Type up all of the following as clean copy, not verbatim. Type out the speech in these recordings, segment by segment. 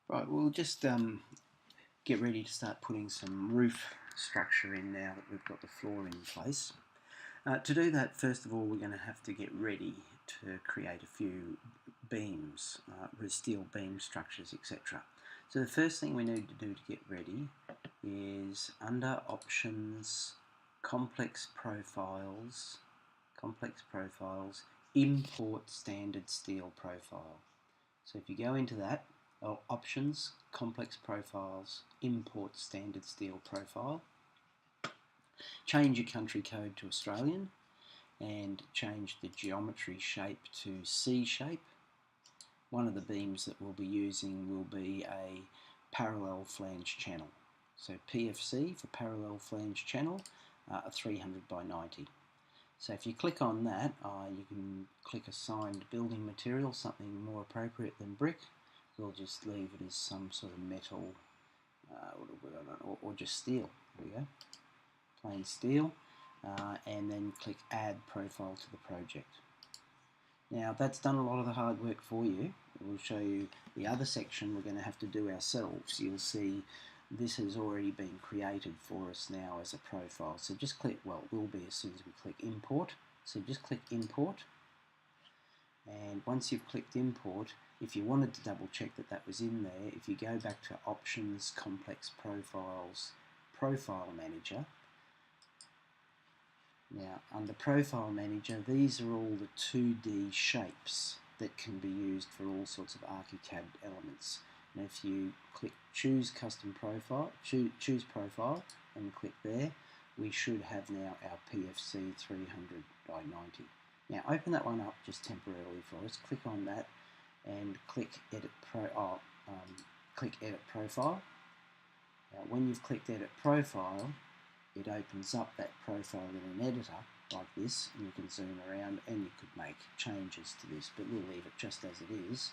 Right, we'll just get ready to start putting some roof structure in now that we've got the floor in place. To do that, first of all, we're going to have to get ready to create a few beams, with steel beam structures, etc. So the first thing we need to do to get ready is under Options, Complex Profiles, Import Standard Steel Profile. So if you go into that, Options, Complex Profiles, Import Standard Steel Profile, change your country code to Australian and change the geometry shape to C shape. One of the beams that we'll be using will be a parallel flange channel. So PFC for parallel flange channel, a 300 by 90. So if you click on that, you can click assigned building material, something more appropriate than brick. We'll just leave it as some sort of metal or just steel. There we go, plain steel, and then click add profile to the project. Now that's done a lot of the hard work for you. We'll show you the other section we're going to have to do ourselves. You'll see this has already been created for us now as a profile. So just click, well, it will be as soon as we click import. So just click import, and once you've clicked import, if you wanted to double check that that was in there, if you go back to Options, Complex Profiles, Profile Manager. Now under Profile Manager, these are all the 2D shapes that can be used for all sorts of ArchiCAD elements. And if you click choose custom profile, choose profile and click there, we should have now our PFC 300 by 90. Now open that one up just temporarily for us, click on that and click edit profile. Now when you've clicked edit profile, it opens up that profile in an editor like this, and you can zoom around and you could make changes to this, but we'll leave it just as it is.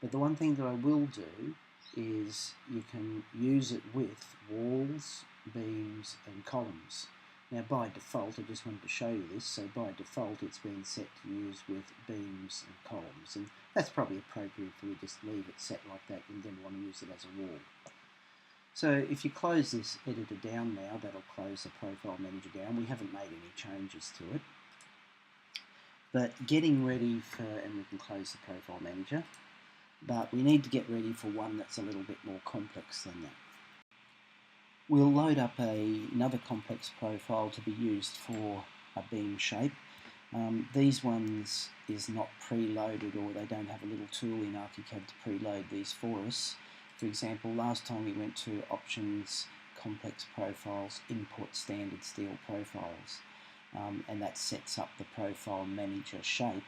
But the one thing that I will do is you can use it with walls, beams and columns. Now by default, I just wanted to show you this, so by default it's been set to use with beams and columns, and that's probably appropriate if we just leave it set like that. You then want to use it as a wall. So if you close this editor down now, that'll close the profile manager down. We haven't made any changes to it. But getting ready for, and we can close the profile manager, but we need to get ready for one that's a little bit more complex than that. We'll load up another complex profile to be used for a beam shape. These ones is not preloaded, or they don't have a little tool in ArchiCAD to preload these for us. For example, last time we went to Options, Complex Profiles, Import Standard Steel Profiles, and that sets up the Profile Manager shape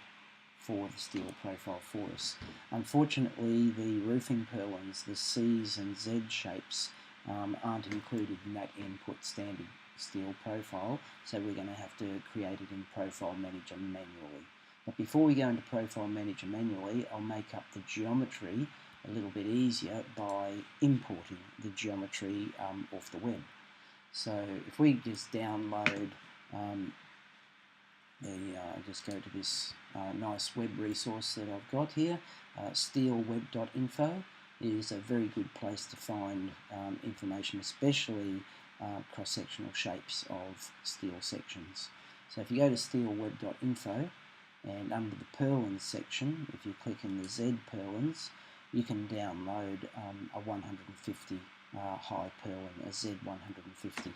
for the steel profile for us. Unfortunately, the roofing purlins, the C's and Z shapes, aren't included in that Import Standard Steel Profile, so we're going to have to create it in Profile Manager manually. But before we go into Profile Manager manually, I'll make up the geometry a little bit easier by importing the geometry off the web. So if we just download just go to this nice web resource that I've got here, steelweb.info is a very good place to find information, especially cross-sectional shapes of steel sections. So if you go to steelweb.info, and under the Purlins section, if you click in the Z Purlins, you can download a 150 high purlin, a Z150.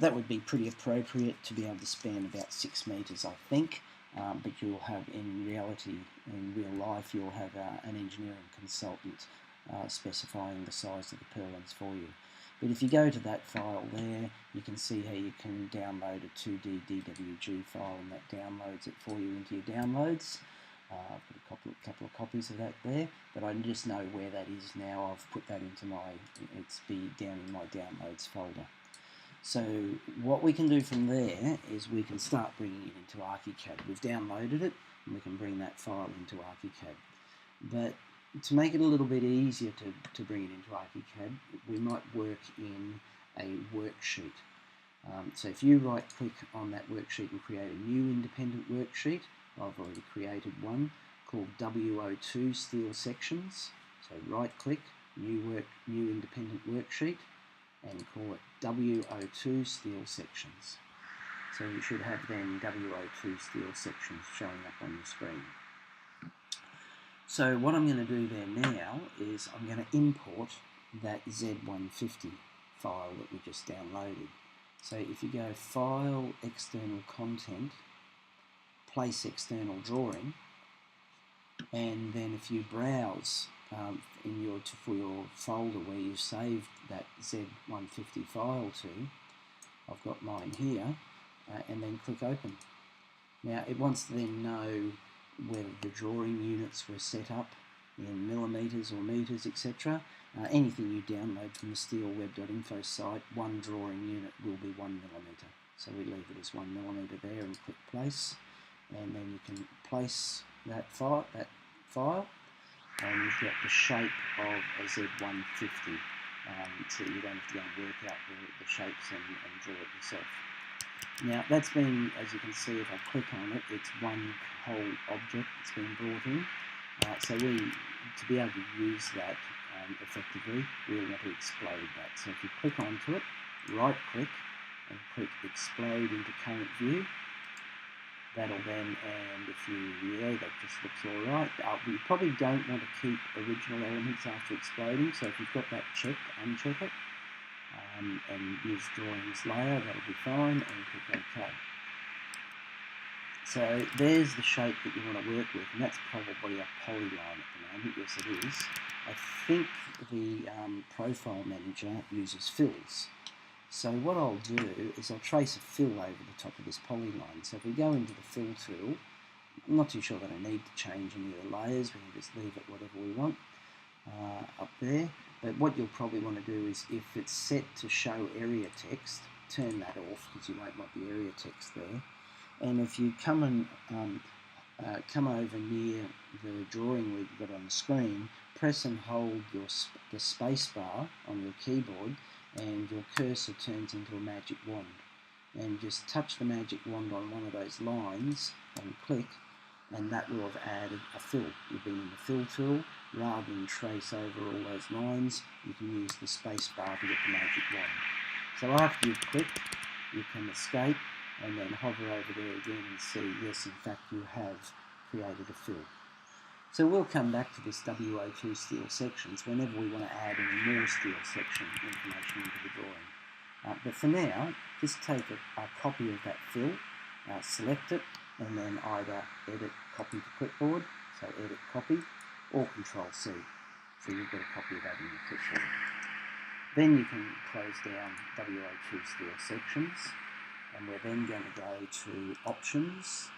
That would be pretty appropriate to be able to span about 6 meters, I think, but you'll have, in reality, in real life, you'll have an engineering consultant specifying the size of the purlins for you. But if you go to that file there, you can see how you can download a 2D DWG file, and that downloads it for you into your downloads. I've got a couple of copies of that there, but I just know where that is now. I've put that into it's down in my downloads folder. So what we can do from there is we can start bringing it into ArchiCAD. We've downloaded it, and we can bring that file into ArchiCAD. But to make it a little bit easier to bring it into ArchiCAD, we might work in a worksheet. So if you right click on that worksheet and create a new independent worksheet, I've already created one called WO2 Steel Sections. So right click, new independent worksheet, and call it WO2 steel sections. So you should have then WO2 steel sections showing up on your screen. So what I'm going to do there now is I'm going to import that Z150 file that we just downloaded. So if you go File, External Content, Place External Drawing, and then if you browse for your folder where you saved that Z150 file to, I've got mine here, and then click Open. Now it wants to then know whether the drawing units were set up in millimetres or metres, etc. Anything you download from the steelweb.info site, one drawing unit will be 1 millimetre. So we leave it as 1 millimetre there and click Place, and then you can place that file, and you've got the shape of a Z150. So you don't have to go and work out the shapes and draw it yourself. Now that's been, as you can see, if I click on it, it's one whole object that's been brought in. So to be able to use that effectively, we want to explode that. So if you click onto it, right click and click Explode into Current View, that'll then, and if that just looks alright. You probably don't want to keep original elements after exploding, so if you've got that checked, uncheck it. And use Drawings Layer, that'll be fine, and click OK. So there's the shape that you want to work with, and that's probably a polyline at the moment. Yes, it is. I think the Profile Manager uses fills. So what I'll do is I'll trace a fill over the top of this polyline. So if we go into the Fill tool, I'm not too sure that I need to change any of the layers. We can just leave it whatever we want up there. But what you'll probably want to do is, if it's set to show area text, turn that off because you won't want the area text there. And if you come over near the drawing we've got on the screen, press and hold the space bar on your keyboard, and your cursor turns into a magic wand. And just touch the magic wand on one of those lines and click, and that will have added a fill. You've been in the Fill tool. Rather than trace over all those lines, you can use the space bar to get the magic wand. So after you've clicked, you can escape and then hover over there again and see, yes, in fact, you have created a fill. So we'll come back to this WO2 steel sections whenever we want to add any more steel section information into the drawing. But for now, just take a copy of that fill, select it, and then either edit copy to clipboard, so edit copy, or Control-C, so you've got a copy of that in your clipboard. Then you can close down WO2 steel sections, and we're then going to go to Options,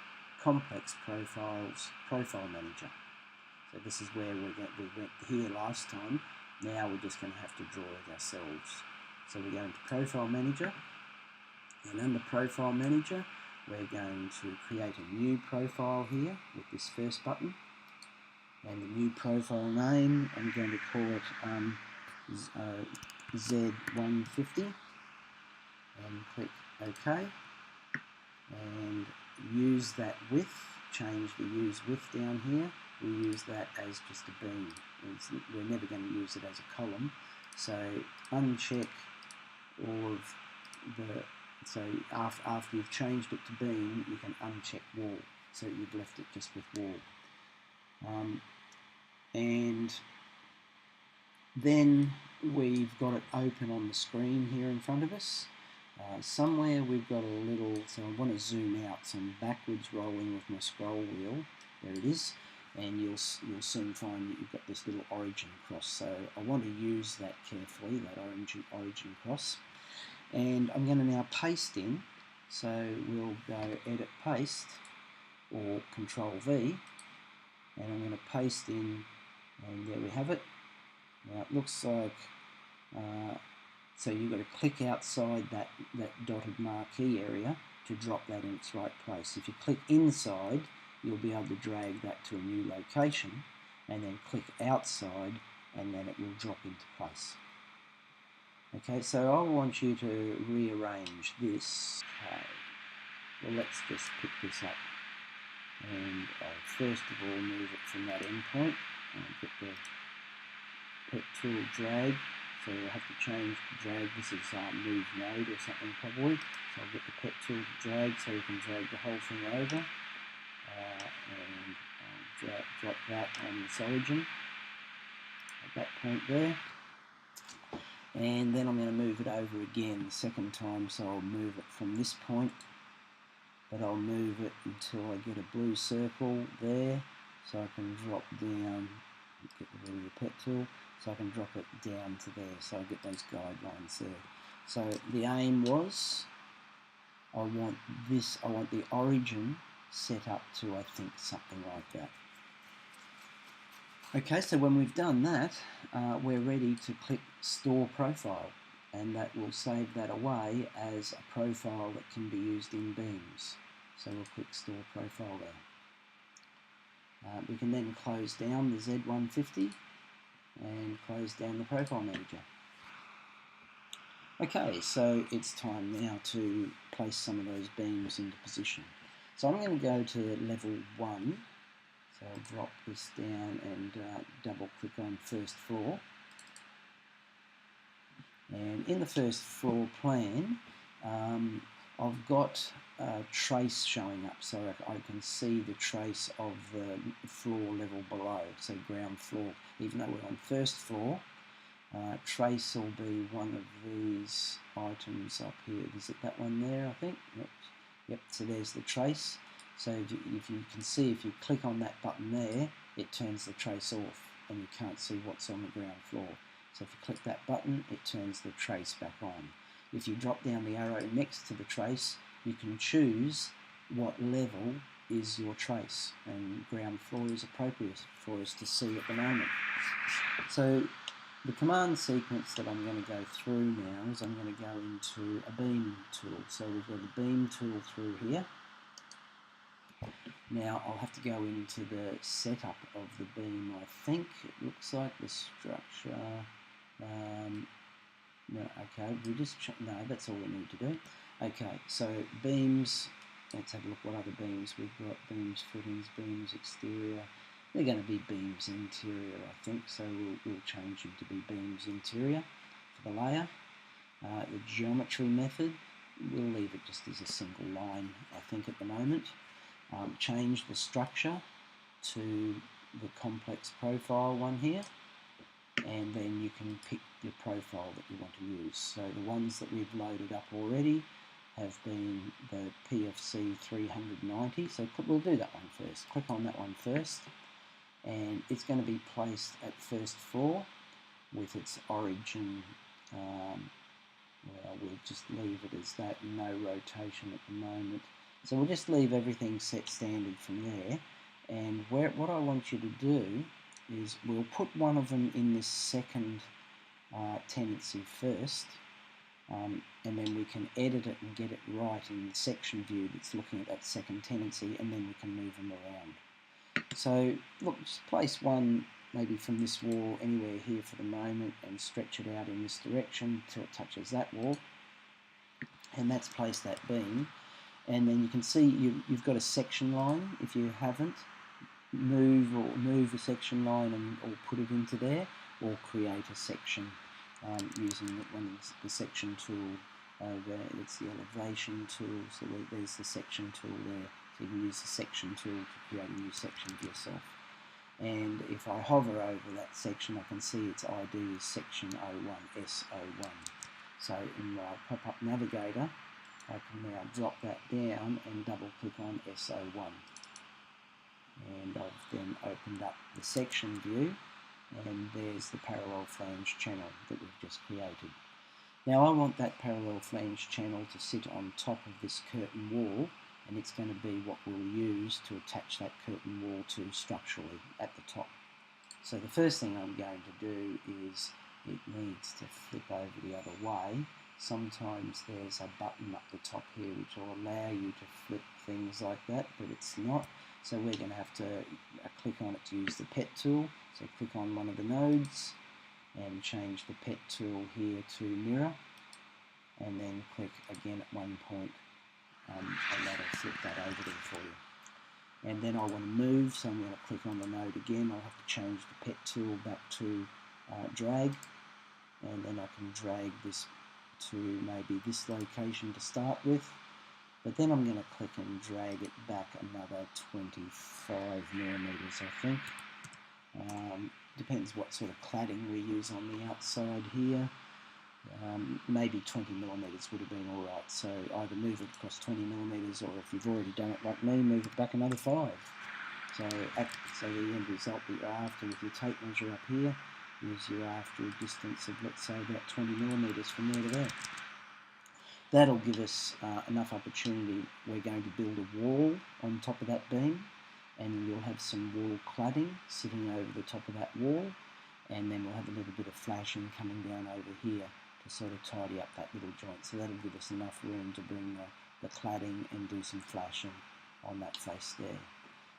Complex Profiles, Profile Manager. So this is where we went here last time. Now we're just going to have to draw it ourselves. So we go into Profile Manager, and under Profile Manager, we're going to create a new profile here with this first button. And the new profile name, I'm going to call it Z150, and click OK, and use that width, change the use width down here. We use that as just a beam. We're never going to use it as a column, so uncheck all of the, so after you've changed it to beam, you can uncheck wall, so you've left it just with wall. And then we've got it open on the screen here in front of us. Somewhere we've got a little, so I want to zoom out, so I'm backwards rolling with my scroll wheel. There it is, and you'll soon find that you've got this little origin cross. So I want to use that carefully, that origin cross. And I'm going to now paste in, so we'll go Edit Paste, or Control-V, and I'm going to paste in, and there we have it. Now it looks like, so you've got to click outside that dotted marquee area to drop that in its right place. If you click inside, you'll be able to drag that to a new location, and then click outside, and then it will drop into place. Okay, so I want you to rearrange this. Okay. Well, let's just pick this up, and I'll first of all move it from that endpoint, and get the pet tool drag, so I'll have to change the drag. This is move node or something probably. So I'll get the pet tool to drag so we can drag the whole thing over, and drop that on this origin at that point there. And then I'm going to move it over again the second time, so I'll move it from this point, but I'll move it until I get a blue circle there, so I can drop down, get rid of the pet tool, so I can drop it down to there, so I get those guidelines there. So the aim was, I want the origin set up to, I think, something like that. Okay, so when we've done that, we're ready to click Store Profile, and that will save that away as a profile that can be used in Beams. So we'll click Store Profile there. We can then close down the Z150 and close down the Profile Manager. Okay, so it's time now to place some of those beams into position. So I'm going to go to level 1. So I'll drop this down and double click on first floor. And in the first floor plan, I've got a trace showing up, so I can see the trace of the floor level below, so ground floor. Even though we're on first floor, trace will be one of these items up here. Is it that one there, I think? Yep, so there's the trace. So if you can see, if you click on that button there, it turns the trace off and you can't see what's on the ground floor. So if you click that button, it turns the trace back on. If you drop down the arrow next to the trace, you can choose what level is your trace, and ground floor is appropriate for us to see at the moment. So the command sequence that I'm going to go through now is I'm going to go into a beam tool. So we've got a beam tool through here. Now I'll have to go into the setup of the beam, I think. It looks like the structure. No, okay, no, that's all we need to do. Okay, so beams, let's have a look what other beams we've got. Beams, footings, beams, exterior. They're going to be beams interior, I think, so we'll change them to be beams interior for the layer. The geometry method, we'll leave it just as a single line, I think, at the moment. Change the structure to the complex profile one here, and then you can pick your profile that you want to use. So the ones that we've loaded up already have been the PFC 390, so we'll do that one first. Click on that one first, and it's going to be placed at first floor with its origin. Well, we'll just leave it as that, no rotation at the moment. So we'll just leave everything set standard from there, and what I want you to do is we'll put one of them in this second tenancy first, and then we can edit it and get it right in the section view that's looking at that second tenancy, and then we can move them around. So look, just place one maybe from this wall anywhere here for the moment and stretch it out in this direction till it touches that wall, and that's placed that beam. And then you can see you've got a section line. If you haven't, move a section line or put it into there, or create a section using one of the section tool over. It's the elevation tool, so there's the section tool there. So you can use the section tool to create a new section for yourself. And if I hover over that section, I can see its ID is section 01, S01. So in my pop-up navigator, I can now drop that down and double click on S01. And I've then opened up the section view, and there's the parallel flange channel that we've just created. Now I want that parallel flange channel to sit on top of this curtain wall, and it's going to be what we'll use to attach that curtain wall to structurally at the top. So the first thing I'm going to do is it needs to flip over the other way. Sometimes there's a button up the top here which will allow you to flip things like that, but it's not. So we're going to have to click on it to use the pet tool. So click on one of the nodes and change the pet tool here to mirror, and then click again at one point, and that'll flip that over there for you. And then I want to move, so I'm going to click on the node again. I'll have to change the pet tool back to drag, and then I can drag this to maybe this location to start with, but then I'm going to click and drag it back another 25 millimeters, I think. Depends what sort of cladding we use on the outside here. Maybe 20 millimeters would have been alright, so either move it across 20 millimeters, or if you've already done it like me, move it back another 5. So the end result that you're after with your tape measure up here is you're after a distance of, let's say, about 20 millimeters from there to there. That'll give us enough opportunity. We're going to build a wall on top of that beam, and you'll have some wall cladding sitting over the top of that wall, and then we'll have a little bit of flashing coming down over here to sort of tidy up that little joint. So that'll give us enough room to bring the cladding and do some flashing on that face there.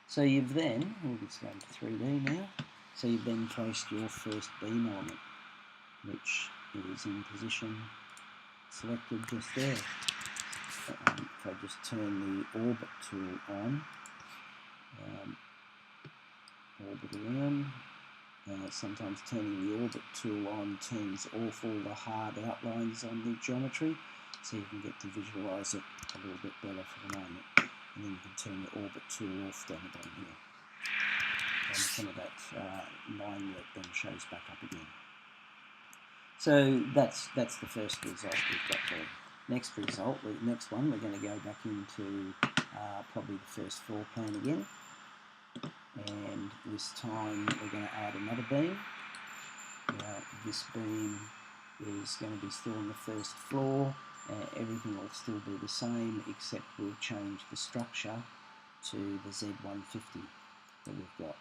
So you've then, we'll just go into 3D now, so you've then placed your first beam element, which is in position selected just there. If I just turn the orbit tool on, orbit around, sometimes turning the orbit tool on turns off all the hard outlines on the geometry, so you can get to visualise it a little bit better for the moment. And then you can turn the orbit tool off down the bottom here. And some of that line work then shows back up again. So that's the first result we've got there. Next result, the next one, we're going to go back into probably the first floor plan again. And this time we're going to add another beam. Now this beam is going to be still on the first floor. Everything will still be the same, except we'll change the structure to the Z150 that we've got.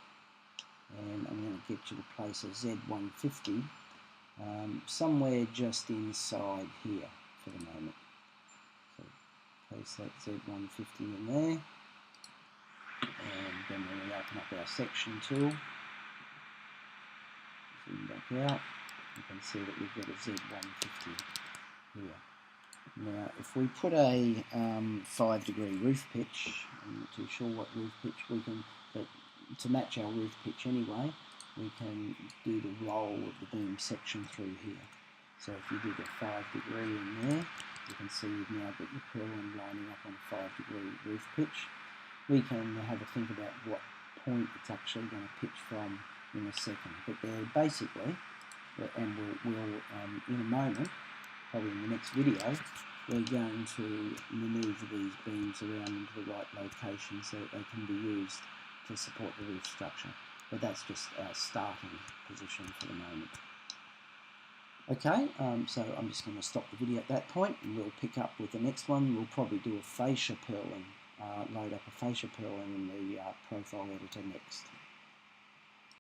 And I'm going to get you to place a Z150 somewhere just inside here for the moment. So place that Z150 in there, and then when we open up our section tool, zoom back out, you can see that we've got a Z150 here. Now if we put a 5-degree roof pitch, I'm not too sure what roof pitch we can, but to match our roof pitch anyway, we can do the roll of the beam section through here. So if you did a 5-degree in there, you can see you've now got your purlin lining up on a 5-degree roof pitch. We can have a think about what point it's actually going to pitch from in a second. But they're basically, and we'll in a moment, probably in the next video, we're going to manoeuvre these beams around into the right location so that they can be used to support the roof structure. But that's just our starting position for the moment. Okay, so I'm just going to stop the video at that point, and we'll pick up with the next one. We'll probably do a fascia purlin, load up a fascia purlin in the profile editor next.